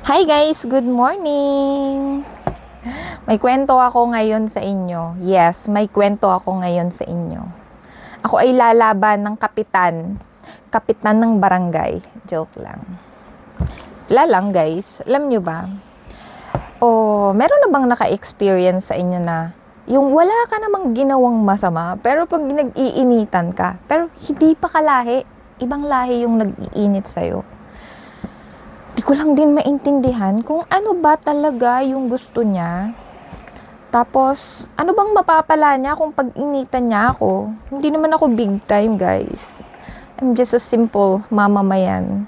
Hi guys! Good morning! May kwento ako ngayon sa inyo. Yes, may kwento ako ngayon sa inyo. Ako ay lalaban ng kapitan. Kapitan ng barangay. Joke lang. Wala lang guys. Alam nyo ba? Meron na bang naka-experience sa inyo na yung wala ka namang ginawang masama, pero pag nag-iinitan ka, pero hindi pa kalahi, ibang lahi yung nag-iinit sa'yo. Di ko lang din maintindihan kung ano ba talaga yung gusto niya. Tapos, ano bang mapapala niya kung pag-initan niya ako? Hindi naman ako big time, guys. I'm just a simple mamamayan.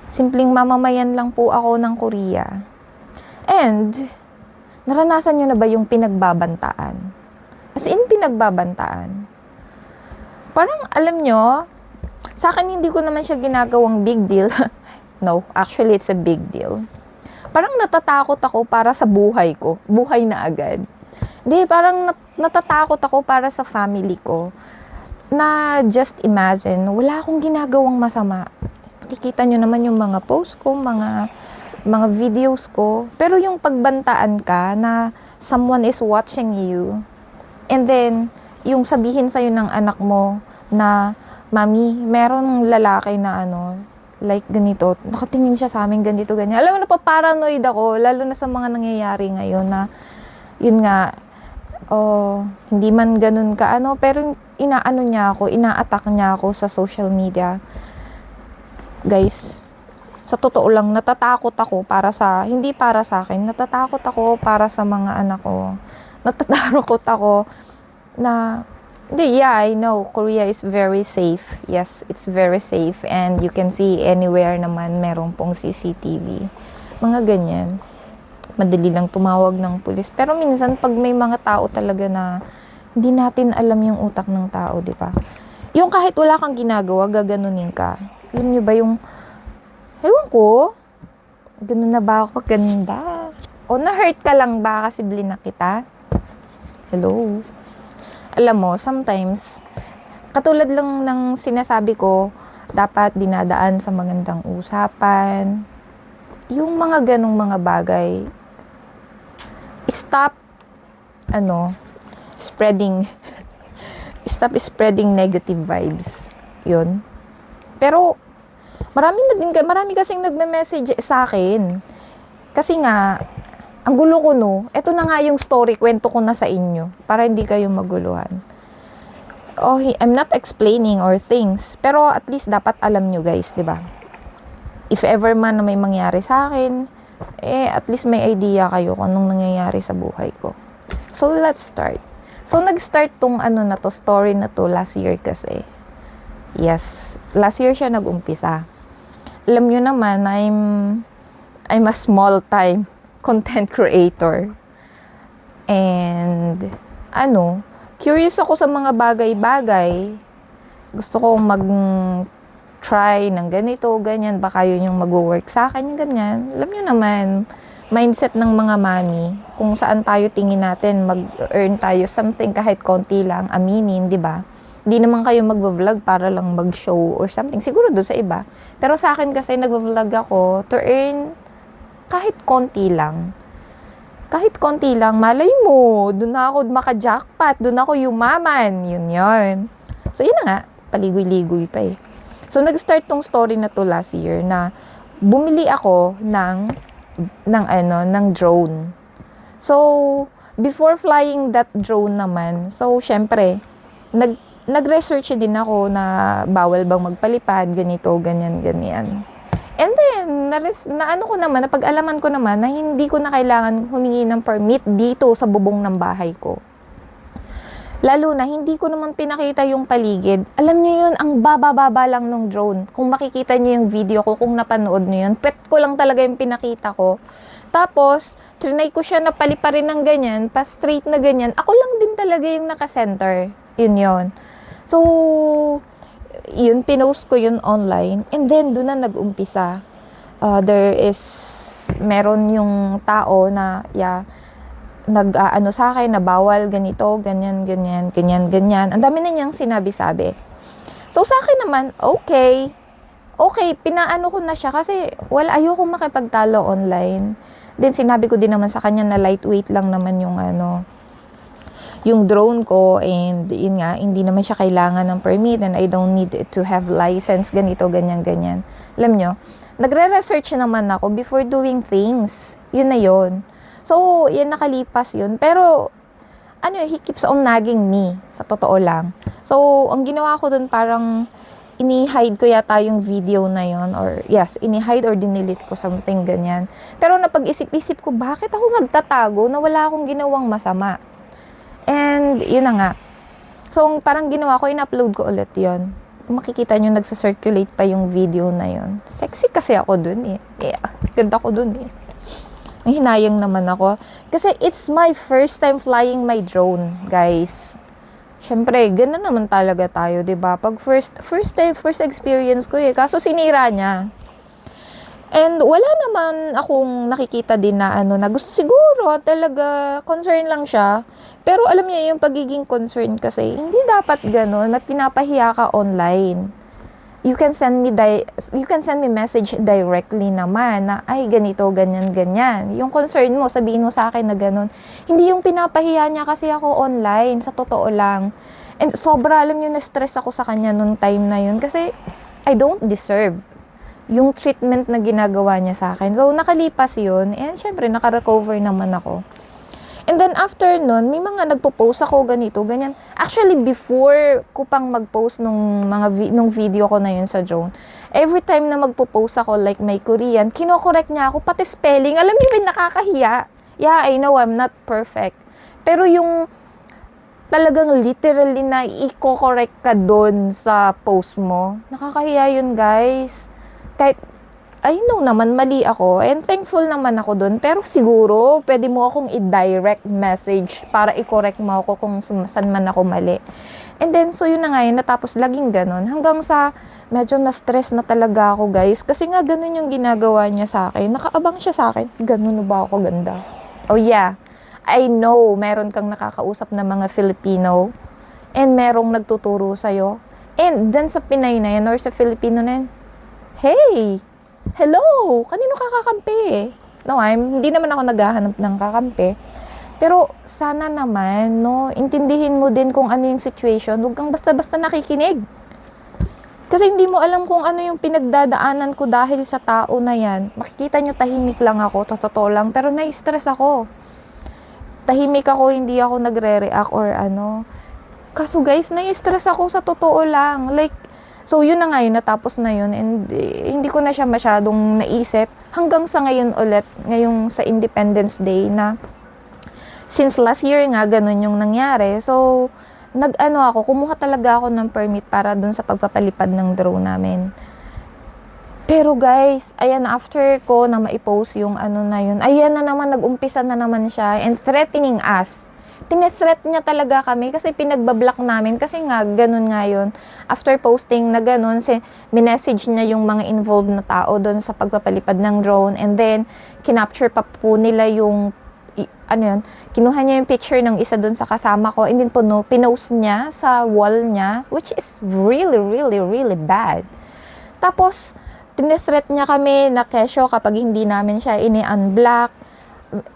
Simpleng mamamayan lang po ako ng Korea. And, naranasan niyo na ba yung pinagbabantaan? As in, pinagbabantaan. Parang, alam niyo, sa akin hindi ko naman siya ginagawang big deal. No, actually, it's a big deal. Parang natatakot ako para sa buhay ko. Buhay na agad. Hindi, parang natatakot ako para sa family ko. Na just imagine, wala akong ginagawang masama. Nakikita nyo naman yung mga posts ko, mga videos ko. Pero yung pagbantaan ka na someone is watching you. And then, yung sabihin sa'yo ng anak mo na, Mami, meron lalaki na like ganito, nakatingin siya sa amin ganito, ganyan. Alam mo, napaparanoid ako, lalo na sa mga nangyayari ngayon na, yun nga, hindi man ganun ka, pero inaano niya ako, ina-attack niya ako sa social media. Guys, sa totoo lang, natatakot ako hindi para sa akin, natatakot ako para sa mga anak ko. Natatakot ako na, I know, Korea is very safe. Yes, it's very safe. And you can see anywhere naman meron pong CCTV. Mga ganyan. Madali lang tumawag ng pulis. Pero minsan, pag may mga tao talaga na hindi natin alam yung utak ng tao, di ba? Yung kahit wala kang ginagawa, gaganunin ka. Alam nyo ba yung, ewan ko, ganun na ba ako pag ganun ba? O na-hurt ka lang ba kasi blinak kita? Hello? Alam mo, sometimes, katulad lang ng sinasabi ko, dapat dinadaan sa magandang usapan. Yung mga ganong mga bagay, stop spreading negative vibes. Yun. Pero, marami kasing nagme-message sa akin. Kasi nga, ang gulo ko eto na nga yung story, kwento ko na sa inyo, para hindi kayo maguluhan. I'm not explaining or things, pero at least dapat alam nyo guys, di ba? If ever man na may mangyari sa akin, at least may idea kayo kung anong nangyayari sa buhay ko. So, let's start. So, nag-start tong story na to last year kasi. Yes, last year siya nag-umpisa. Alam nyo naman, I'm a small time content creator. And, curious ako sa mga bagay-bagay. Gusto kong mag-try ng ganito, ganyan. Baka yun yung mag-work sa akin, ganyan. Alam nyo naman, mindset ng mga mami, kung saan tayo tingin natin, mag-earn tayo something kahit konti lang, aminin, di ba? Di naman kayo mag-vlog para lang mag-show or something. Siguro doon sa iba. Pero sa akin kasi, nag-vlog ako to earn kahit konti lang. Kahit konti lang, malay mo, doon na ako maka-jackpot, doon ako yumaman, yun. So, yun na nga, paligoy-ligoy pa eh. So, nag-start tong story na to last year na bumili ako ng drone. So, before flying that drone naman, so, syempre, nag-research din ako na bawal bang magpalipad, ganito, ganyan. And then, napag-alaman ko naman na hindi ko na kailangan humingi ng permit dito sa bubong ng bahay ko. Lalo na, hindi ko naman pinakita yung paligid. Alam niyo yun, ang baba-baba lang ng drone. Kung makikita niyo yung video ko, kung napanood niyo yun, pet ko lang talaga yung pinakita ko. Tapos, trinay ko siya na paliparin ng ganyan, pa-straight na ganyan. Ako lang din talaga yung naka-center. Yun. So, yun, pinost ko yun online. And then, doon na nag-umpisa. Meron yung tao na, sa akin, na bawal, ganito, ganyan. Ang dami na niyang sinabi-sabi. So, sa akin naman, okay, okay, pinaano ko na siya kasi ayoko makipagtalo online. Then sinabi ko din naman sa kanya na lightweight lang naman yung drone ko, and yun nga, hindi naman siya kailangan ng permit and I don't need it to have license, ganito, ganyan, ganyan. Alam nyo, nagre-research naman ako before doing things. Yun na yun. So, yan, nakalipas yun. Pero, he keeps on nagging me, sa totoo lang. So, ang ginawa ko dun parang, ini-hide ko yata yung video na yun, or yes, ini-hide or dinilit ko, something ganyan. Pero napag-isip-isip ko, bakit ako magtatago na wala akong ginawang masama? And, yun na nga. So, parang ginawa ko, in-upload ko ulit yun. Kung makikita nyo, nagsa-circulate pa yung video na yun. Sexy kasi ako dun eh. Yeah, ganda ko dun eh. Ang hinayang naman ako. Kasi it's my first time flying my drone, guys. Siyempre, ganun naman talaga tayo, 'di ba? Pag first experience ko eh. Kaso sinira niya. And wala naman akong nakikita din na na gusto, siguro talaga concern lang siya. Pero alam niya yung pagiging concern kasi hindi dapat gano'n na pinapahiya ka online. You can send me message directly naman na ay ganito, ganyan, ganyan. Yung concern mo, sabihin mo sa akin na gano'n. Hindi yung pinapahiya niya kasi ako online, sa totoo lang. And sobra, alam niyo, na-stress ako sa kanya nung time na yun kasi I don't deserve yung treatment na ginagawa niya sa akin. So, nakalipas yun. And syempre, naka-recover naman ako. And then, after nun, may mga nagpo-post ako, ganito, ganyan. Actually, before ko pang mag-post nung video ko na yun sa drone, every time na magpo-post ako, like my Korean, kino-correct niya ako, pati spelling. Alam niyo, nakakahiya. Yeah, I know I'm not perfect. Pero yung talagang literally na i-correct ka doon sa post mo, nakakahiya yun, guys. Kahit, I know naman, mali ako, and thankful naman ako dun, pero siguro, pwede mo akong i-direct message para i-correct mo ako kung saan man ako mali. And then, so yun na nga yun, natapos laging ganun, hanggang sa, medyo na-stress na talaga ako, guys, kasi nga ganun yung ginagawa niya sa akin, nakaabang siya sa akin, ganun ba ako ganda? Oh yeah, I know, meron kang nakakausap na mga Filipino, and merong nagtuturo sa'yo, and then sa Pinay na yan, or sa Filipino na yan, hey! Hello! Kanino kakakampi? No, hindi naman ako naghahanap ng kakampi. Pero sana naman, no, intindihin mo din kung ano yung situation. Huwag kang basta-basta nakikinig. Kasi hindi mo alam kung ano yung pinagdadaanan ko dahil sa tao na yan. Makikita nyo, tahimik lang ako, totoo lang. Pero na-stress ako. Tahimik ako, hindi ako nagre-react or ano. Kaso guys, na-stress ako sa totoo lang. Like, so, yun na nga yun, natapos na yun, and hindi ko na siya masyadong naisip. Hanggang sa ngayon ulit, ngayong sa Independence Day na, since last year nga, ganun yung nangyari. So, kumuha talaga ako ng permit para dun sa pagpapalipad ng drone namin. Pero guys, ayan, after ko na maipost yung na yun, ayan na naman, nag-umpisa na naman siya, and threatening us. Tinethreat niya talaga kami kasi pinagbablock namin kasi nga, ganun nga yun. After posting na ganun, minessage niya yung mga involved na tao doon sa pagpapalipad ng drone, and then, kinapture pa po nila yung, kinuha niya yung picture ng isa doon sa kasama ko, and then pinost niya sa wall niya, which is really, really, really bad. Tapos, tinethreat niya kami na kesyo kapag hindi namin siya ini-unblock,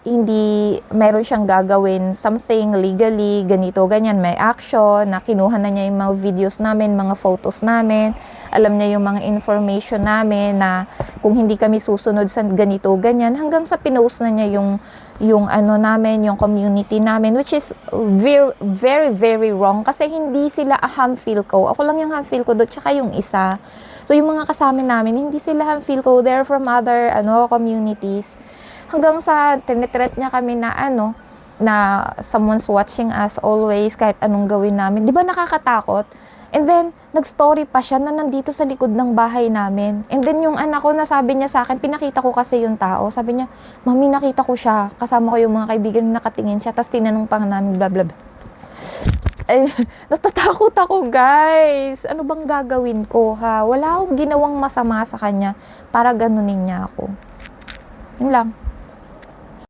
hindi meron siyang gagawin something legally, ganito, ganyan, may action, na kinuha na niya yung mga videos namin, mga photos namin, alam niya yung mga information namin na kung hindi kami susunod sa ganito, ganyan, hanggang sa pinost na niya yung namin, yung community namin, which is very, very, very wrong kasi hindi sila ham-feel ko. Ako lang yung ham-feel ko doon, tsaka yung isa. So, yung mga kasama namin, hindi sila ham-feel ko. They're from other communities. Hanggang sa tinitreat niya kami na na someone's watching us always, kahit anong gawin namin. Di ba nakakatakot? And then, nag-story pa siya na nandito sa likod ng bahay namin. And then, yung anak ko, nasabi niya sa akin, pinakita ko kasi yung tao. Sabi niya, Mami, nakita ko siya. Kasama ko yung mga kaibigan na nakatingin siya. Tapos tinanong pa namin, blah, blah, blah. Ay, natatakot ako, guys. Ano bang gagawin ko, ha? Wala akong ginawang masama sa kanya para ganunin niya ako. Yun lang.